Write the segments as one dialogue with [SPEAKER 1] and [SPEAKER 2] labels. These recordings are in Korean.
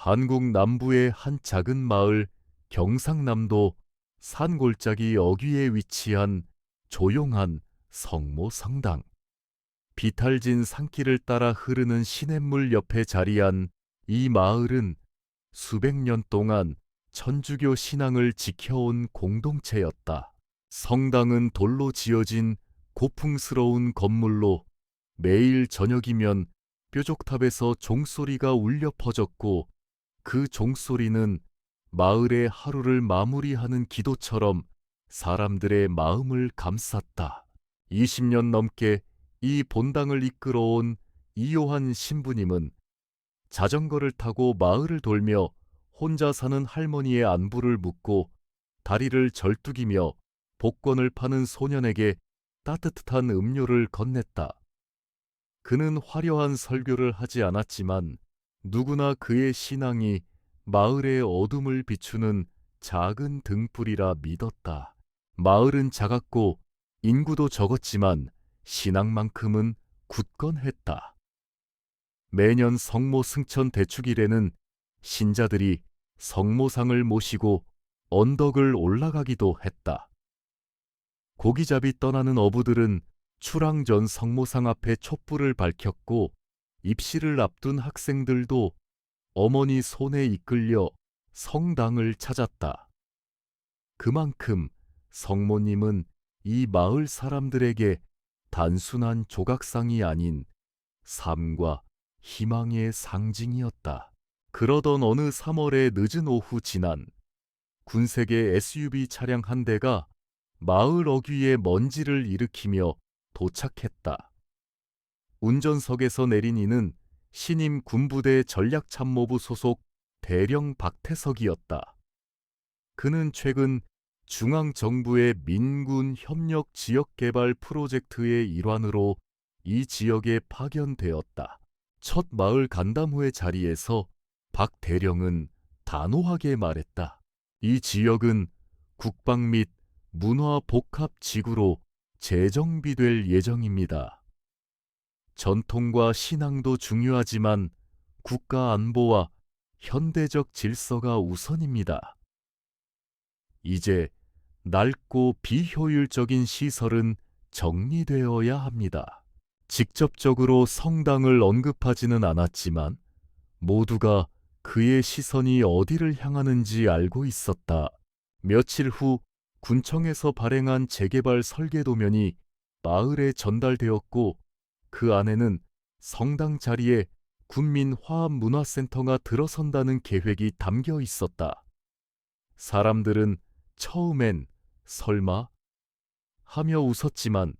[SPEAKER 1] 한국 남부의 한 작은 마을 경상남도 산골짜기 어귀에 위치한 조용한 성모 성당. 비탈진 산길을 따라 흐르는 시냇물 옆에 자리한 이 마을은 수백 년 동안 천주교 신앙을 지켜온 공동체였다. 성당은 돌로 지어진 고풍스러운 건물로 매일 저녁이면 뾰족탑에서 종소리가 울려 퍼졌고, 그 종소리는 마을의 하루를 마무리하는 기도처럼 사람들의 마음을 감쌌다. 20년 넘게 이 본당을 이끌어온 이요한 신부님은 자전거를 타고 마을을 돌며 혼자 사는 할머니의 안부를 묻고, 다리를 절뚝이며 복권을 파는 소년에게 따뜻한 음료를 건넸다. 그는 화려한 설교를 하지 않았지만 누구나 그의 신앙이 마을의 어둠을 비추는 작은 등불이라 믿었다. 마을은 작았고 인구도 적었지만 신앙만큼은 굳건했다. 매년 성모 승천 대축일에는 신자들이 성모상을 모시고 언덕을 올라가기도 했다. 고기잡이 떠나는 어부들은 출항 전 성모상 앞에 촛불을 밝혔고, 입시를 앞둔 학생들도 어머니 손에 이끌려 성당을 찾았다. 그만큼 성모님은 이 마을 사람들에게 단순한 조각상이 아닌 삶과 희망의 상징이었다. 그러던 어느 3월의 늦은 오후 지난, 군색의 SUV 차량 한 대가 마을 어귀에 먼지를 일으키며 도착했다. 운전석에서 내린 이는 신임 군부대 전략참모부 소속 대령 박태석이었다. 그는 최근 중앙정부의 민군 협력 지역개발 프로젝트의 일환으로 이 지역에 파견되었다. 첫 마을 간담회 자리에서 박 대령은 단호하게 말했다. 이 지역은 국방 및 문화 복합 지구로 재정비될 예정입니다. 전통과 신앙도 중요하지만 국가 안보와 현대적 질서가 우선입니다. 이제 낡고 비효율적인 시설은 정리되어야 합니다. 직접적으로 성당을 언급하지는 않았지만 모두가 그의 시선이 어디를 향하는지 알고 있었다. 며칠 후 군청에서 발행한 재개발 설계도면이 마을에 전달되었고, 그 안에는 성당 자리에 군민화합문화센터가 들어선다는 계획이 담겨 있었다. 사람들은 처음엔 설마 하며 웃었지만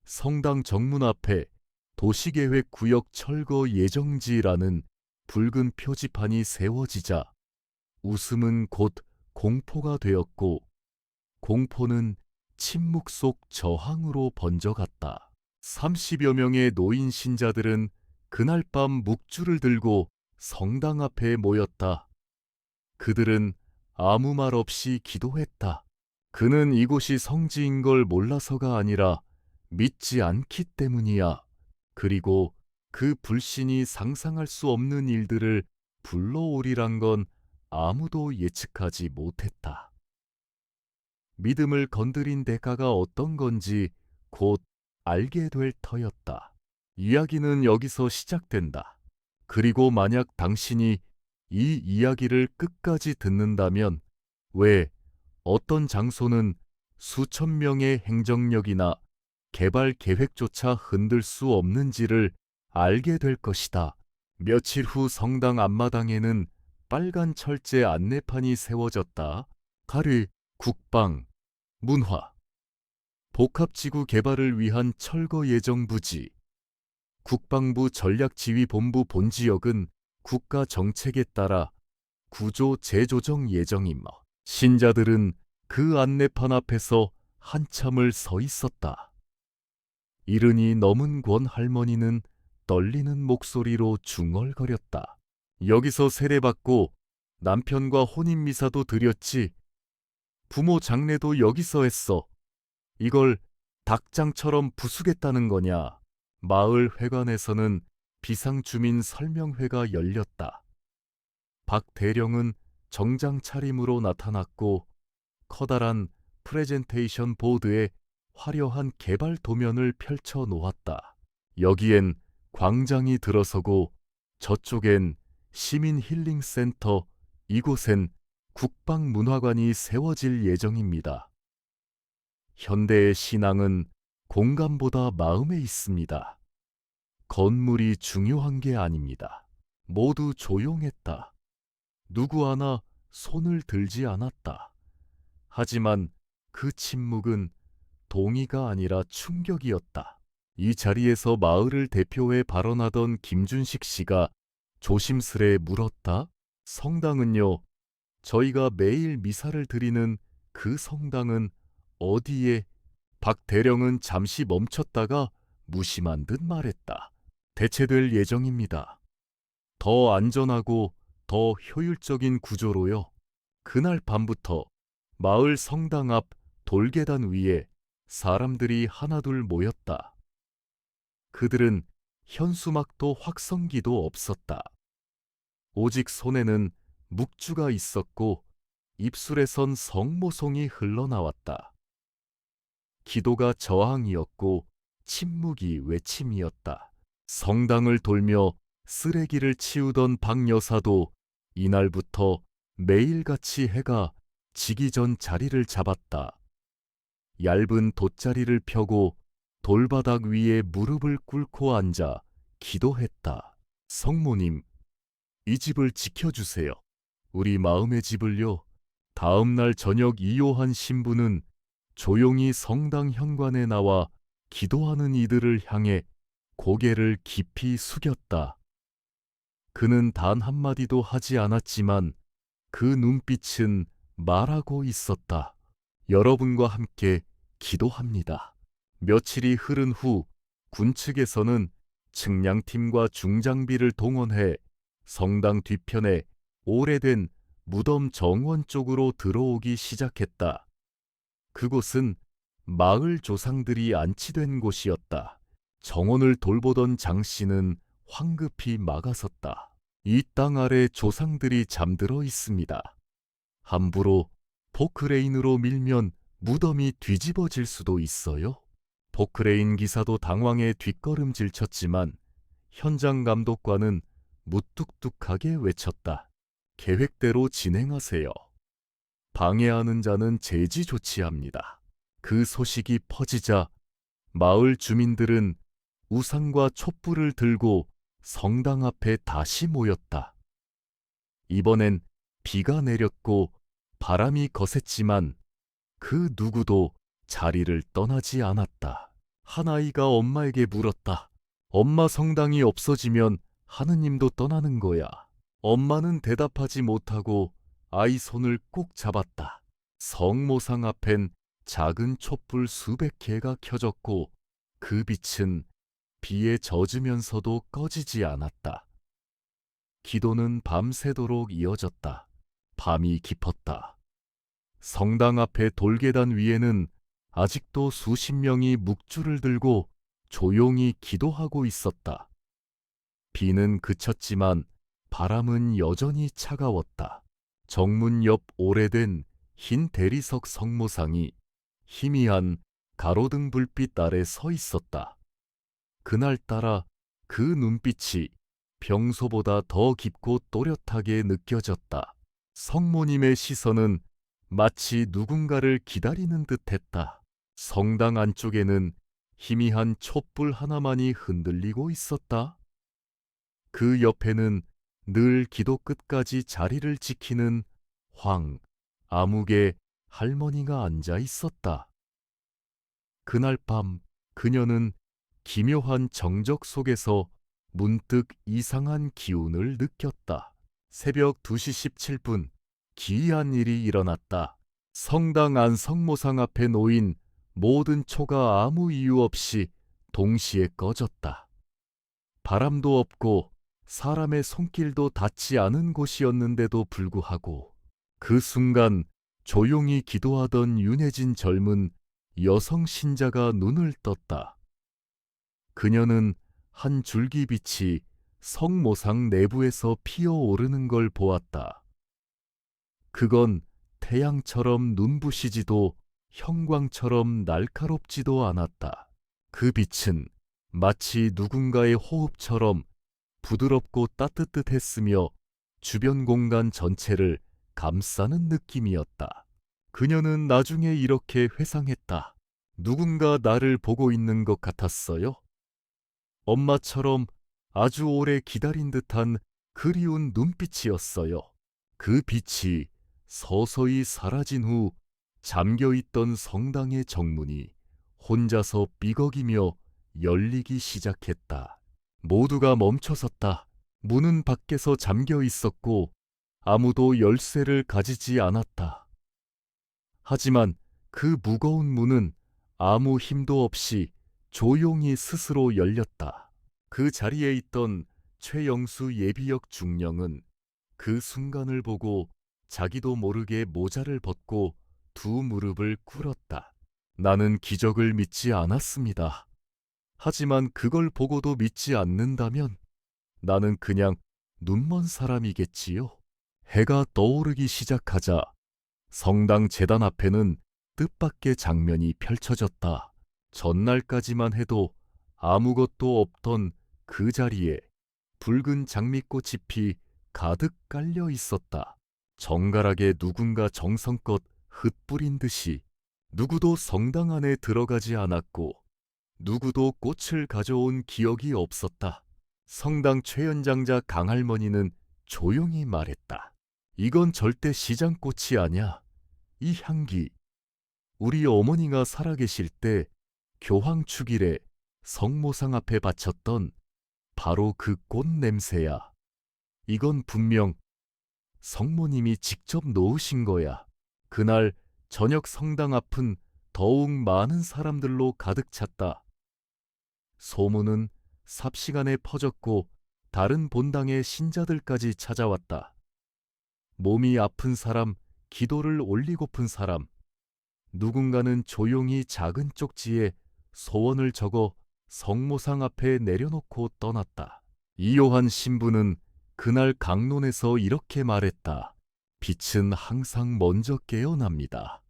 [SPEAKER 1] 성당 정문 앞에 도시계획구역 철거 예정지라는 붉은 표지판이 세워지자 웃음은 곧 공포가 되었고, 공포는 침묵 속 저항으로 번져갔다. 30여 명의 노인 신자들은 그날 밤 묵주를 들고 성당 앞에 모였다. 그들은 아무 말 없이 기도했다. 그는 이곳이 성지인 걸 몰라서가 아니라 믿지 않기 때문이야. 그리고 그 불신이 상상할 수 없는 일들을 불러오리란 건 아무도 예측하지 못했다. 믿음을 건드린 대가가 어떤 건지 곧 알게 될 터였다. 이야기는 여기서 시작된다. 그리고 만약 당신이 이 이야기를 끝까지 듣는다면 왜 어떤 장소는 수천 명의 행정력이나 개발 계획조차 흔들 수 없는지를 알게 될 것이다. 며칠 후 성당 앞마당에는 빨간 철제 안내판이 세워졌다. 가리, 국방, 문화, 복합지구 개발을 위한 철거 예정 부지. 국방부 전략지휘본부 본지역은 국가 정책에 따라 구조 재조정 예정이며, 신자들은 그 안내판 앞에서 한참을 서 있었다. 이른이 넘은 권 할머니는 떨리는 목소리로 중얼거렸다. 여기서 세례받고 남편과 혼인미사도 드렸지. 부모 장례도 여기서 했어. 이걸 닭장처럼 부수겠다는 거냐. 마을 회관에서는 비상주민 설명회가 열렸다. 박 대령은 정장 차림으로 나타났고 커다란 프레젠테이션 보드에 화려한 개발 도면을 펼쳐 놓았다. 여기엔 광장이 들어서고 저쪽엔 시민 힐링 센터, 이곳엔 국방문화관이 세워질 예정입니다. 현대의 신앙은 공간보다 마음에 있습니다. 건물이 중요한 게 아닙니다. 모두 조용했다. 누구 하나 손을 들지 않았다. 하지만 그 침묵은 동의가 아니라 충격이었다. 이 자리에서 마을을 대표해 발언하던 김준식 씨가 조심스레 물었다. 성당은요, 저희가 매일 미사를 드리는 그 성당은 어디에? 박 대령은 잠시 멈췄다가 무심한 듯 말했다. 대체될 예정입니다. 더 안전하고 더 효율적인 구조로요. 그날 밤부터 마을 성당 앞 돌계단 위에 사람들이 하나둘 모였다. 그들은 현수막도 확성기도 없었다. 오직 손에는 묵주가 있었고 입술에선 성모송이 흘러나왔다. 기도가 저항이었고 침묵이 외침이었다. 성당을 돌며 쓰레기를 치우던 박 여사도 이날부터 매일같이 해가 지기 전 자리를 잡았다. 얇은 돗자리를 펴고 돌바닥 위에 무릎을 꿇고 앉아 기도했다. 성모님, 이 집을 지켜주세요. 우리 마음의 집을요. 다음 날 저녁 이요한 신부는 조용히 성당 현관에 나와 기도하는 이들을 향해 고개를 깊이 숙였다. 그는 단 한마디도 하지 않았지만 그 눈빛은 말하고 있었다. 여러분과 함께 기도합니다. 며칠이 흐른 후 군 측에서는 측량팀과 중장비를 동원해 성당 뒤편에 오래된 무덤 정원 쪽으로 들어오기 시작했다. 그곳은 마을 조상들이 안치된 곳이었다. 정원을 돌보던 장 씨는 황급히 막아섰다. 이 땅 아래 조상들이 잠들어 있습니다. 함부로 포크레인으로 밀면 무덤이 뒤집어질 수도 있어요. 포크레인 기사도 당황해 뒷걸음질 쳤지만 현장 감독관은 무뚝뚝하게 외쳤다. 계획대로 진행하세요. 방해하는 자는 제지 조치합니다. 그 소식이 퍼지자 마을 주민들은 우산과 촛불을 들고 성당 앞에 다시 모였다. 이번엔 비가 내렸고 바람이 거셌지만 그 누구도 자리를 떠나지 않았다. 한 아이가 엄마에게 물었다. 엄마, 성당이 없어지면 하느님도 떠나는 거야. 엄마는 대답하지 못하고 아이 손을 꼭 잡았다. 성모상 앞엔 작은 촛불 수백 개가 켜졌고 그 빛은 비에 젖으면서도 꺼지지 않았다. 기도는 밤새도록 이어졌다. 밤이 깊었다. 성당 앞의 돌계단 위에는 아직도 수십 명이 묵주를 들고 조용히 기도하고 있었다. 비는 그쳤지만 바람은 여전히 차가웠다. 정문 옆 오래된 흰 대리석 성모상이 희미한 가로등 불빛 아래 서 있었다. 그날따라 그 눈빛이 평소보다 더 깊고 또렷하게 느껴졌다. 성모님의 시선은 마치 누군가를 기다리는 듯했다. 성당 안쪽에는 희미한 촛불 하나만이 흔들리고 있었다. 그 옆에는 늘 기도 끝까지 자리를 지키는 암흑의 할머니가 앉아 있었다. 그날 밤 그녀는 기묘한 정적 속에서 문득 이상한 기운을 느꼈다. 새벽 2시 17분, 기이한 일이 일어났다. 성당 안 성모상 앞에 놓인 모든 초가 아무 이유 없이 동시에 꺼졌다. 바람도 없고 사람의 손길도 닿지 않은 곳이었는데도 불구하고 그 순간 조용히 기도하던 윤혜진 젊은 여성 신자가 눈을 떴다. 그녀는 한 줄기빛이 성모상 내부에서 피어오르는 걸 보았다. 그건 태양처럼 눈부시지도 형광처럼 날카롭지도 않았다. 그 빛은 마치 누군가의 호흡처럼 부드럽고 따뜻했으며 주변 공간 전체를 감싸는 느낌이었다. 그녀는 나중에 이렇게 회상했다. 누군가 나를 보고 있는 것 같았어요. 엄마처럼 아주 오래 기다린 듯한 그리운 눈빛이었어요. 그 빛이 서서히 사라진 후 잠겨있던 성당의 정문이 혼자서 삐걱이며 열리기 시작했다. 모두가 멈춰섰다. 문은 밖에서 잠겨 있었고 아무도 열쇠를 가지지 않았다. 하지만 그 무거운 문은 아무 힘도 없이 조용히 스스로 열렸다. 그 자리에 있던 최영수 예비역 중령은 그 순간을 보고 자기도 모르게 모자를 벗고 두 무릎을 꿇었다. 나는 기적을 믿지 않았습니다. 하지만 그걸 보고도 믿지 않는다면 나는 그냥 눈먼 사람이겠지요. 해가 떠오르기 시작하자 성당 제단 앞에는 뜻밖의 장면이 펼쳐졌다. 전날까지만 해도 아무것도 없던 그 자리에 붉은 장미꽃이 피 가득 깔려 있었다. 정갈하게 누군가 정성껏 흩뿌린 듯이 누구도 성당 안에 들어가지 않았고 누구도 꽃을 가져온 기억이 없었다. 성당 최연장자 강할머니는 조용히 말했다. 이건 절대 시장꽃이 아냐. 이 향기, 우리 어머니가 살아계실 때 교황축일에 성모상 앞에 바쳤던 바로 그 꽃 냄새야. 이건 분명 성모님이 직접 놓으신 거야. 그날 저녁 성당 앞은 더욱 많은 사람들로 가득 찼다. 소문은 삽시간에 퍼졌고 다른 본당의 신자들까지 찾아왔다. 몸이 아픈 사람, 기도를 올리고픈 사람, 누군가는 조용히 작은 쪽지에 소원을 적어 성모상 앞에 내려놓고 떠났다. 이요한 신부는 그날 강론에서 이렇게 말했다. 빛은 항상 먼저 깨어납니다.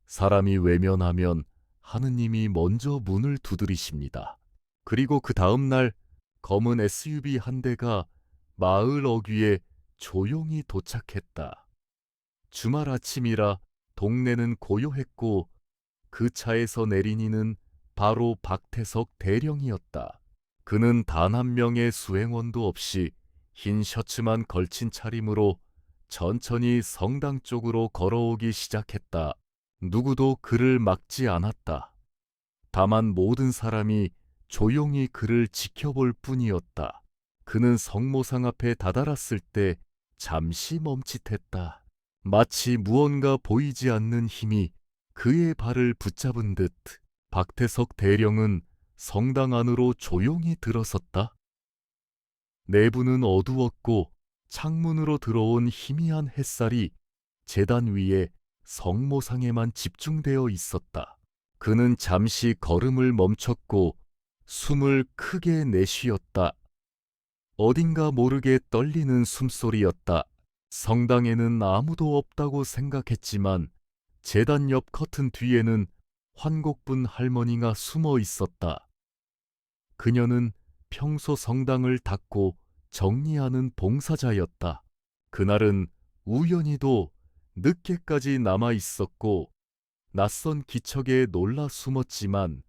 [SPEAKER 1] 사람이 외면하면 하느님이 먼저 문을 두드리십니다. 그리고 그 다음 날 검은 SUV 한 대가 마을 어귀에 조용히 도착했다. 주말 아침이라 동네는 고요했고 그 차에서 내린 이는 바로 박태석 대령이었다. 그는 단 한 명의 수행원도 없이 흰 셔츠만 걸친 차림으로 천천히 성당 쪽으로 걸어오기 시작했다. 누구도 그를 막지 않았다. 다만 모든 사람이 조용히 그를 지켜볼 뿐이었다. 그는 성모상 앞에 다다랐을 때 잠시 멈칫했다. 마치 무언가 보이지 않는 힘이 그의 발을 붙잡은 듯 박태석 대령은 성당 안으로 조용히 들어섰다. 내부는 어두웠고 창문으로 들어온 희미한 햇살이 제단 위에 성모상에만 집중되어 있었다. 그는 잠시 걸음을 멈췄고 숨을 크게 내쉬었다. 어딘가 모르게 떨리는 숨소리였다. 성당에는 아무도 없다고 생각했지만 제단 옆 커튼 뒤에는 환곡분 할머니가 숨어 있었다. 그녀는 평소 성당을 닦고 정리하는 봉사자였다. 그날은 우연히도 늦게까지 남아 있었고 낯선 기척에 놀라 숨었지만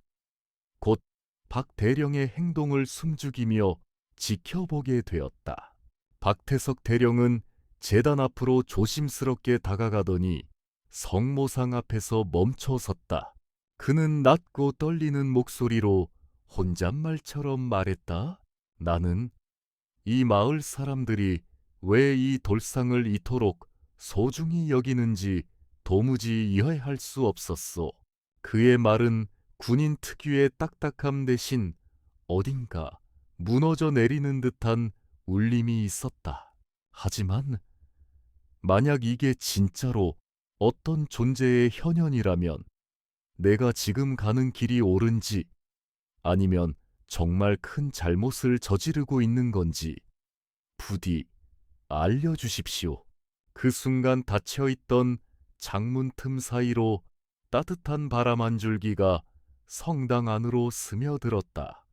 [SPEAKER 1] 곧 박 대령의 행동을 숨죽이며 지켜보게 되었다. 박태석 대령은 제단 앞으로 조심스럽게 다가가더니 성모상 앞에서 멈춰 섰다. 그는 낮고 떨리는 목소리로 혼잣말처럼 말했다. 나는 이 마을 사람들이 왜 이 돌상을 이토록 소중히 여기는지 도무지 이해할 수 없었소. 그의 말은 군인 특유의 딱딱함 대신 어딘가 무너져 내리는 듯한 울림이 있었다. 하지만 만약 이게 진짜로 어떤 존재의 현현이라면 내가 지금 가는 길이 옳은지 아니면 정말 큰 잘못을 저지르고 있는 건지 부디 알려주십시오. 그 순간 닫혀있던 창문 틈 사이로 따뜻한 바람 한 줄기가 성당 안으로 스며들었다.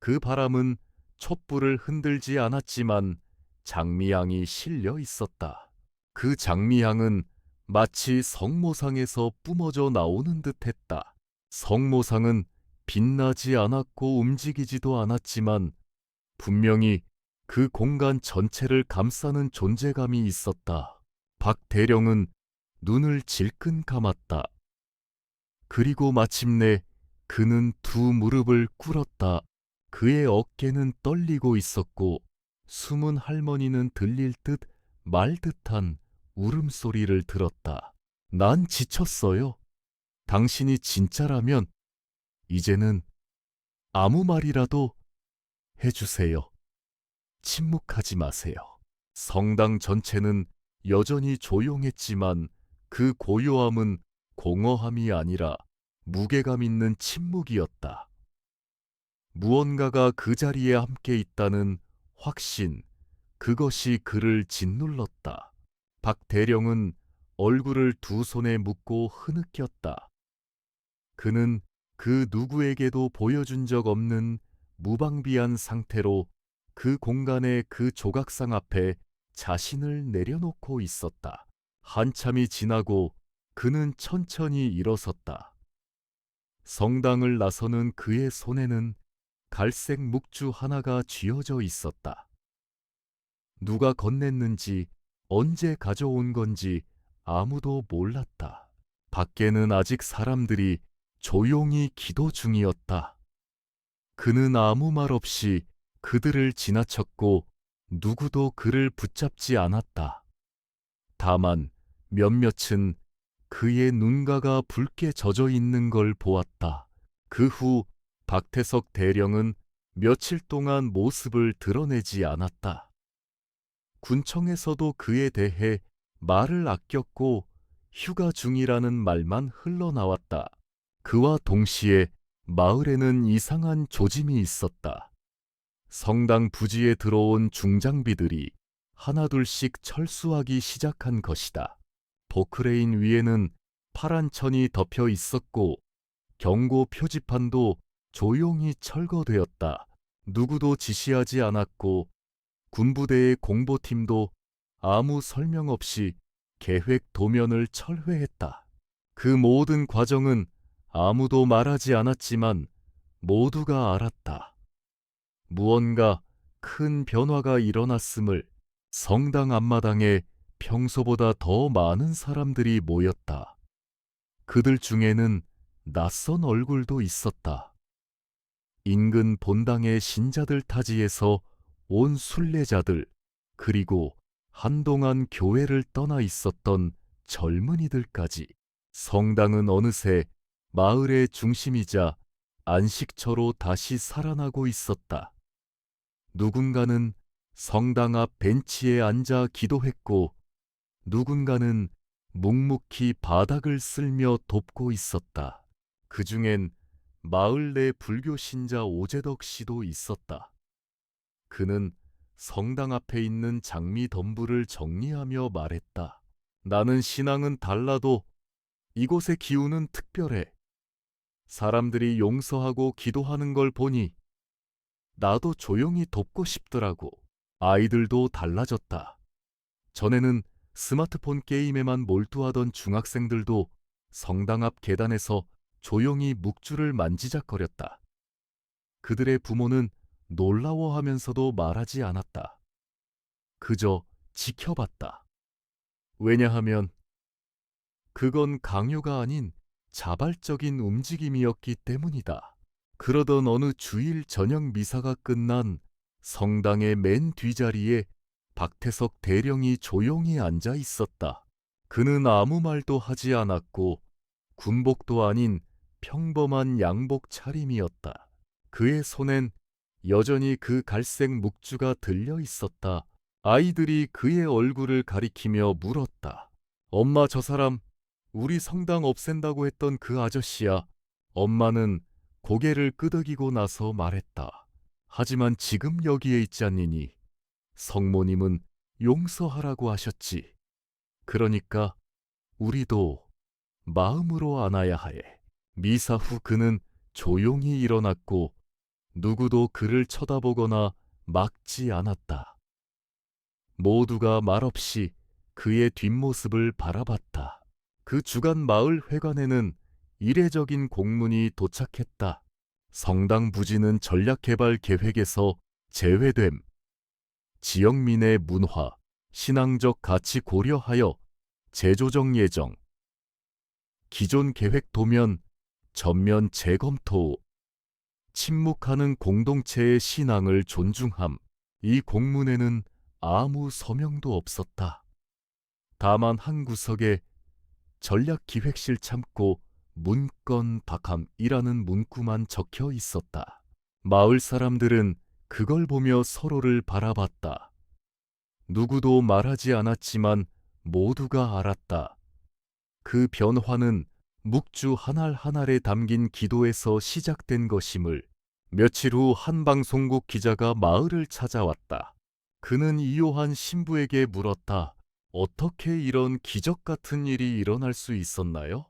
[SPEAKER 1] 그 바람은 촛불을 흔들지 않았지만 장미향이 실려 있었다. 그 장미향은 마치 성모상에서 뿜어져 나오는 듯했다. 성모상은 빛나지 않았고 움직이지도 않았지만 분명히 그 공간 전체를 감싸는 존재감이 있었다. 박 대령은 눈을 질끈 감았다. 그리고 마침내 그는 두 무릎을 꿇었다. 그의 어깨는 떨리고 있었고 숨은 할머니는 들릴 듯 말 듯한 울음소리를 들었다. 난 지쳤어요. 당신이 진짜라면 이제는 아무 말이라도 해주세요. 침묵하지 마세요. 성당 전체는 여전히 조용했지만 그 고요함은 공허함이 아니라 무게감 있는 침묵이었다. 무언가가 그 자리에 함께 있다는 확신, 그것이 그를 짓눌렀다. 박 대령은 얼굴을 두 손에 묶고 흐느꼈다. 그는 그 누구에게도 보여준 적 없는 무방비한 상태로 그 공간의 그 조각상 앞에 자신을 내려놓고 있었다. 한참이 지나고 그는 천천히 일어섰다. 성당을 나서는 그의 손에는 갈색 묵주 하나가 쥐어져 있었다. 누가 건넸는지 언제 가져온 건지 아무도 몰랐다. 밖에는 아직 사람들이 조용히 기도 중이었다. 그는 아무 말 없이 그들을 지나쳤고 누구도 그를 붙잡지 않았다. 다만 몇몇은 그의 눈가가 붉게 젖어 있는 걸 보았다. 그 후 박태석 대령은 며칠 동안 모습을 드러내지 않았다. 군청에서도 그에 대해 말을 아꼈고 휴가 중이라는 말만 흘러나왔다. 그와 동시에 마을에는 이상한 조짐이 있었다. 성당 부지에 들어온 중장비들이 하나둘씩 철수하기 시작한 것이다. 포크레인 위에는 파란 천이 덮여 있었고 경고 표지판도 조용히 철거되었다. 누구도 지시하지 않았고 군부대의 공보팀도 아무 설명 없이 계획 도면을 철회했다. 그 모든 과정은 아무도 말하지 않았지만 모두가 알았다. 무언가 큰 변화가 일어났음을. 성당 앞마당에 평소보다 더 많은 사람들이 모였다. 그들 중에는 낯선 얼굴도 있었다. 인근 본당의 신자들 타지에서 온 순례자들, 그리고 한동안 교회를 떠나 있었던 젊은이들까지. 성당은 어느새 마을의 중심이자 안식처로 다시 살아나고 있었다. 누군가는 성당 앞 벤치에 앉아 기도했고 누군가는 묵묵히 바닥을 쓸며 돕고 있었다. 그 중엔 마을 내 불교 신자 오재덕 씨도 있었다. 그는 성당 앞에 있는 장미 덤불을 정리하며 말했다. 나는 신앙은 달라도 이곳의 기운은 특별해. 사람들이 용서하고 기도하는 걸 보니 나도 조용히 돕고 싶더라고. 아이들도 달라졌다. 전에는 스마트폰 게임에만 몰두하던 중학생들도 성당 앞 계단에서 조용히 묵주를 만지작거렸다. 그들의 부모는 놀라워하면서도 말하지 않았다. 그저 지켜봤다. 왜냐하면 그건 강요가 아닌 자발적인 움직임이었기 때문이다. 그러던 어느 주일 저녁 미사가 끝난 성당의 맨 뒷자리에 박태석 대령이 조용히 앉아 있었다. 그는 아무 말도 하지 않았고 군복도 아닌 평범한 양복 차림이었다. 그의 손엔 여전히 그 갈색 묵주가 들려 있었다. 아이들이 그의 얼굴을 가리키며 물었다. 엄마, 저 사람 우리 성당 없앤다고 했던 그 아저씨야. 엄마는 고개를 끄덕이고 나서 말했다. 하지만 지금 여기에 있지 않니니 성모님은 용서하라고 하셨지. 그러니까 우리도 마음으로 안아야 해. 미사 후 그는 조용히 일어났고 누구도 그를 쳐다보거나 막지 않았다. 모두가 말없이 그의 뒷모습을 바라봤다. 그 주간 마을 회관에는 이례적인 공문이 도착했다. 성당 부지는 전략개발 계획에서 제외됨. 지역민의 문화, 신앙적 가치 고려하여 재조정 예정. 기존 계획 도면 전면 재검토. 침묵하는 공동체의 신앙을 존중함. 이 공문에는 아무 서명도 없었다. 다만 한 구석에 전략기획실 참고 문건 박함이라는 문구만 적혀 있었다. 마을 사람들은 그걸 보며 서로를 바라봤다. 누구도 말하지 않았지만 모두가 알았다. 그 변화는 묵주 한 알 한 알에 담긴 기도에서 시작된 것임을. 며칠 후 한 방송국 기자가 마을을 찾아왔다. 그는 이요한 신부에게 물었다. 어떻게 이런 기적 같은 일이 일어날 수 있었나요?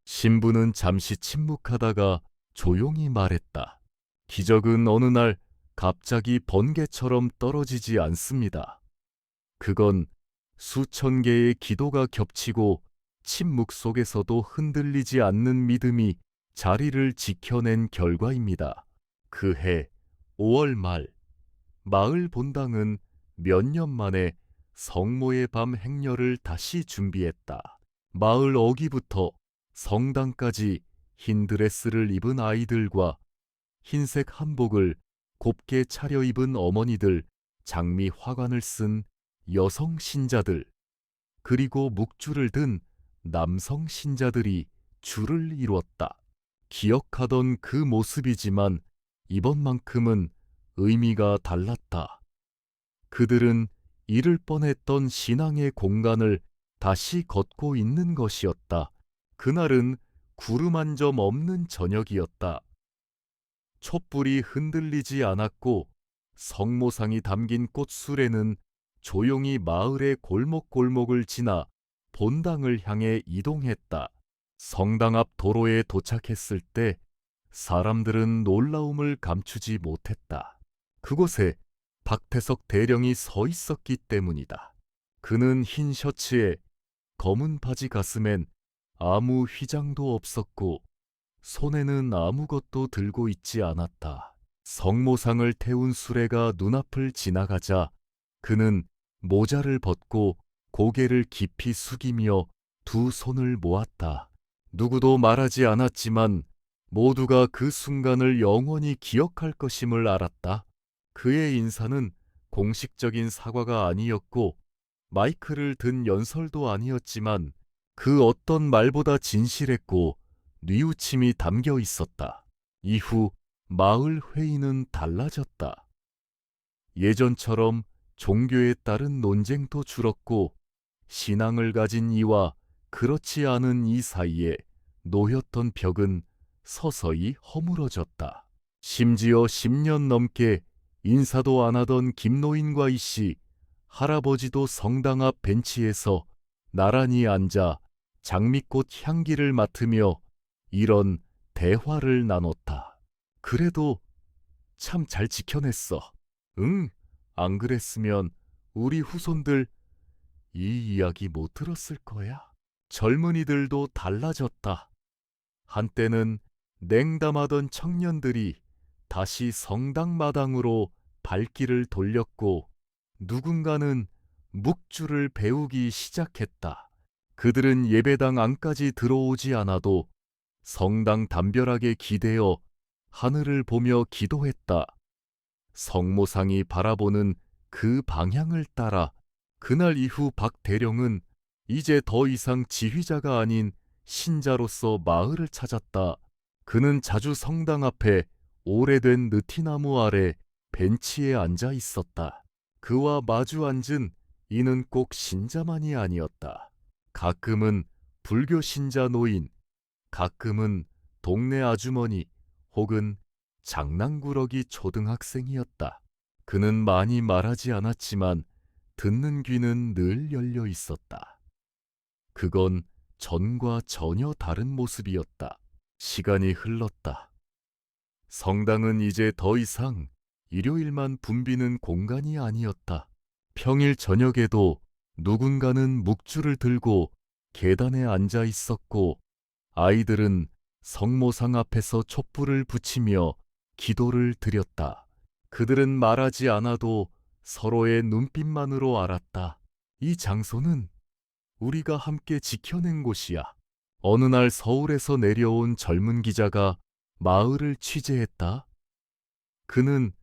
[SPEAKER 1] 신부는 잠시 침묵하다가 조용히 말했다. 기적은 어느 날 갑자기 번개처럼 떨어지지 않습니다. 그건 수천 개의 기도가 겹치고 침묵 속에서도 흔들리지 않는 믿음이 자리를 지켜낸 결과입니다. 그해 5월 말, 마을 본당은 몇 년 만에 성모의 밤 행렬을 다시 준비했다. 마을 어귀부터 성당까지 흰 드레스를 입은 아이들과 흰색 한복을 곱게 차려입은 어머니들, 장미 화관을 쓴 여성 신자들, 그리고 묵주를 든 남성 신자들이 줄을 이루었다. 기억하던 그 모습이지만 이번만큼은 의미가 달랐다. 그들은 잃을 뻔했던 신앙의 공간을 다시 걷고 있는 것이었다. 그날은 구름 한 점 없는 저녁이었다. 촛불이 흔들리지 않았고 성모상이 담긴 꽃수레는 조용히 마을의 골목골목을 지나 본당을 향해 이동했다. 성당 앞 도로에 도착했을 때 사람들은 놀라움을 감추지 못했다. 그곳에 박태석 대령이 서 있었기 때문이다. 그는 흰 셔츠에 검은 바지 가슴엔 아무 휘장도 없었고 손에는 아무것도 들고 있지 않았다. 성모상을 태운 수레가 눈앞을 지나가자 그는 모자를 벗고 고개를 깊이 숙이며 두 손을 모았다. 누구도 말하지 않았지만 모두가 그 순간을 영원히 기억할 것임을 알았다. 그의 인사는 공식적인 사과가 아니었고 마이크를 든 연설도 아니었지만 그 어떤 말보다 진실했고 뉘우침이 담겨 있었다. 이후 마을 회의는 달라졌다. 예전처럼 종교에 따른 논쟁도 줄었고 신앙을 가진 이와 그렇지 않은 이 사이에 놓였던 벽은 서서히 허물어졌다. 심지어 10년 넘게 인사도 안 하던 김노인과 이씨, 할아버지도 성당 앞 벤치에서 나란히 앉아 장미꽃 향기를 맡으며 이런 대화를 나눴다. 그래도 참 잘 지켜냈어. 응, 안 그랬으면 우리 후손들 이 이야기 못 들었을 거야. 젊은이들도 달라졌다. 한때는 냉담하던 청년들이 다시 성당 마당으로 발길을 돌렸고 누군가는 묵주를 배우기 시작했다. 그들은 예배당 안까지 들어오지 않아도 성당 담벼락에 기대어 하늘을 보며 기도했다. 성모상이 바라보는 그 방향을 따라 그날 이후 박 대령은 이제 더 이상 지휘자가 아닌 신자로서 마을을 찾았다. 그는 자주 성당 앞에 오래된 느티나무 아래 벤치에 앉아 있었다. 그와 마주 앉은 이는 꼭 신자만이 아니었다. 가끔은 불교 신자 노인, 가끔은 동네 아주머니 혹은 장난꾸러기 초등학생이었다. 그는 많이 말하지 않았지만 듣는 귀는 늘 열려 있었다. 그건 전과 전혀 다른 모습이었다. 시간이 흘렀다. 성당은 이제 더 이상 일요일만 붐비는 공간이 아니었다. 평일 저녁에도 누군가는 묵주를 들고 계단에 앉아 있었고, 아이들은 성모상 앞에서 촛불을 붙이며 기도를 드렸다. 그들은 말하지 않아도 서로의 눈빛만으로 알았다. 이 장소는 우리가 함께 지켜낸 곳이야. 어느 날 서울에서 내려온 젊은 기자가 마을을 취재했다. 그는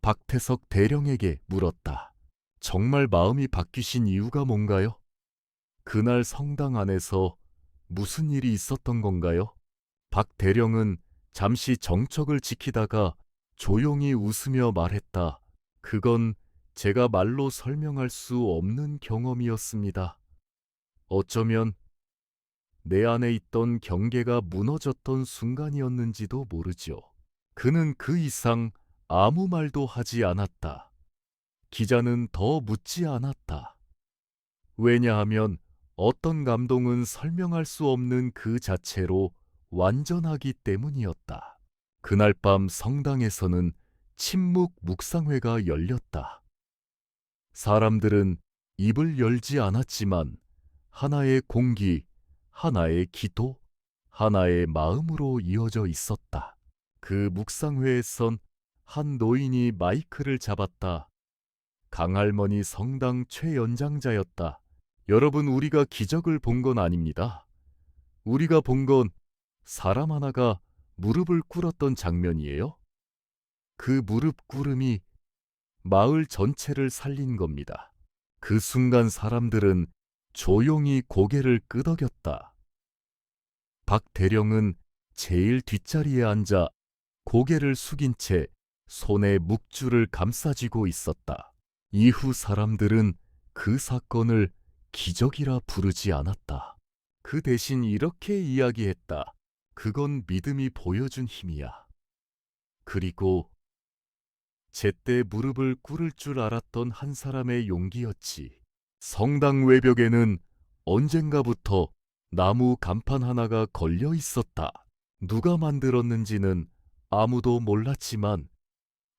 [SPEAKER 1] 박태석 대령에게 물었다. 정말 마음이 바뀌신 이유가 뭔가요? 그날 성당 안에서 무슨 일이 있었던 건가요? 박 대령은 잠시 정적을 지키다가 조용히 웃으며 말했다. 그건 제가 말로 설명할 수 없는 경험이었습니다. 어쩌면 내 안에 있던 경계가 무너졌던 순간이었는지도 모르죠. 그는 그 이상 아무 말도 하지 않았다. 기자는 더 묻지 않았다. 왜냐하면 어떤 감동은 설명할 수 없는 그 자체로 완전하기 때문이었다. 그날 밤 성당에서는 침묵 묵상회가 열렸다. 사람들은 입을 열지 않았지만 하나의 공기, 하나의 기도, 하나의 마음으로 이어져 있었다. 그 묵상회에선 한 노인이 마이크를 잡았다. 강할머니 성당 최연장자였다. 여러분, 우리가 기적을 본 건 아닙니다. 우리가 본 건 사람 하나가 무릎을 꿇었던 장면이에요. 그 무릎 꿇음이 마을 전체를 살린 겁니다. 그 순간 사람들은 조용히 고개를 끄덕였다. 박 대령은 제일 뒷자리에 앉아 고개를 숙인 채 손에 묵주를 감싸쥐고 있었다. 이후 사람들은 그 사건을 기적이라 부르지 않았다. 그 대신 이렇게 이야기했다. 그건 믿음이 보여준 힘이야. 그리고 제때 무릎을 꿇을 줄 알았던 한 사람의 용기였지. 성당 외벽에는 언젠가부터 나무 간판 하나가 걸려 있었다. 누가 만들었는지는 아무도 몰랐지만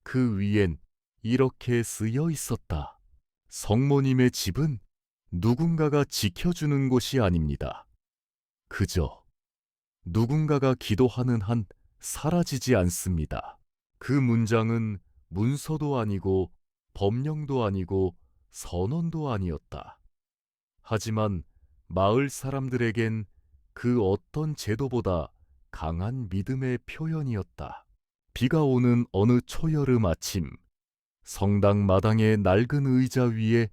[SPEAKER 1] 그 위엔 이렇게 쓰여 있었다. 성모님의 집은 누군가가 지켜주는 곳이 아닙니다. 그저 누군가가 기도하는 한 사라지지 않습니다. 그 문장은 문서도 아니고 법령도 아니고 선언도 아니었다. 하지만 마을 사람들에겐 그 어떤 제도보다 강한 믿음의 표현이었다. 비가 오는 어느 초여름 아침, 성당 마당의 낡은 의자 위에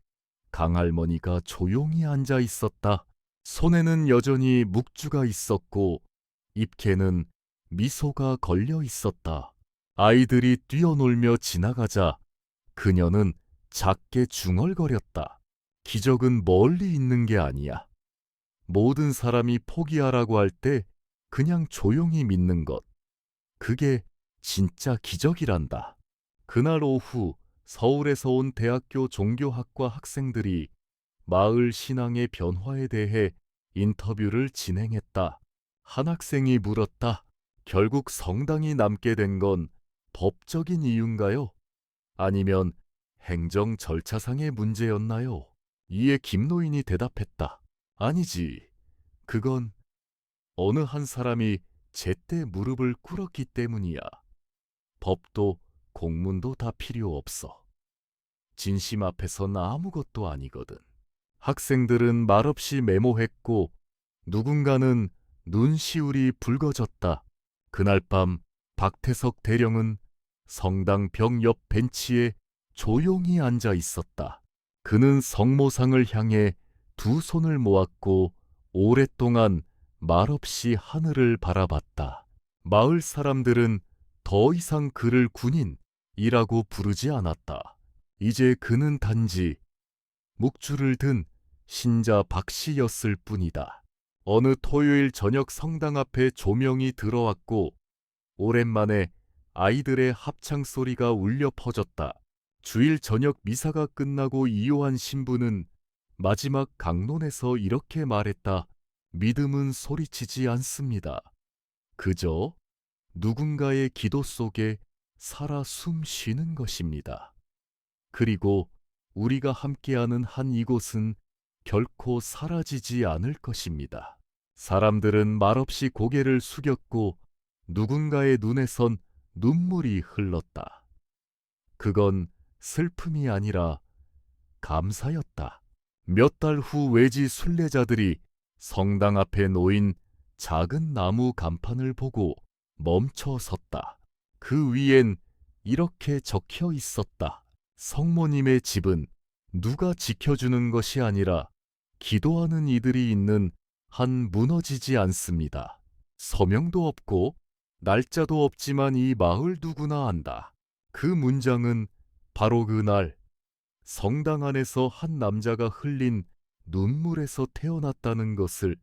[SPEAKER 1] 강할머니가 조용히 앉아 있었다. 손에는 여전히 묵주가 있었고 입에는 미소가 걸려 있었다. 아이들이 뛰어놀며 지나가자 그녀는 작게 중얼거렸다. 기적은 멀리 있는 게 아니야. 모든 사람이 포기하라고 할 때 그냥 조용히 믿는 것. 그게 진짜 기적이란다. 그날 오후 서울에서 온 대학교 종교학과 학생들이 마을 신앙의 변화에 대해 인터뷰를 진행했다. 한 학생이 물었다. 결국 성당이 남게 된 건 법적인 이유인가요? 아니면 행정 절차상의 문제였나요? 이에 김노인이 대답했다. 아니지. 그건 어느 한 사람이 제때 무릎을 꿇었기 때문이야. 법도 공문도 다 필요 없어. 진심 앞에선 아무것도 아니거든. 학생들은 말없이 메모했고 누군가는 눈시울이 붉어졌다. 그날 밤 박태석 대령은 성당 벽 옆 벤치에 조용히 앉아 있었다. 그는 성모상을 향해 두 손을 모았고 오랫동안 말없이 하늘을 바라봤다. 마을 사람들은 더 이상 그를 군인이라고 부르지 않았다. 이제 그는 단지 묵주를 든 신자 박씨였을 뿐이다. 어느 토요일 저녁 성당 앞에 조명이 들어왔고 오랜만에 아이들의 합창 소리가 울려 퍼졌다. 주일 저녁 미사가 끝나고 이요한 신부는 마지막 강론에서 이렇게 말했다. 믿음은 소리치지 않습니다. 그저 누군가의 기도 속에 살아 숨 쉬는 것입니다. 그리고 우리가 함께하는 한 이곳은 결코 사라지지 않을 것입니다. 사람들은 말없이 고개를 숙였고 누군가의 눈에선 눈물이 흘렀다. 그건 슬픔이 아니라 감사였다. 몇 달 후 외지 순례자들이 성당 앞에 놓인 작은 나무 간판을 보고 멈춰 섰다. 그 위엔 이렇게 적혀 있었다. 성모님의 집은 누가 지켜주는 것이 아니라 기도하는 이들이 있는 한 무너지지 않습니다. 서명도 없고 날짜도 없지만 이 마을 누구나 안다. 그 문장은 바로 그날 성당 안에서 한 남자가 흘린 눈물에서 태어났다는 것을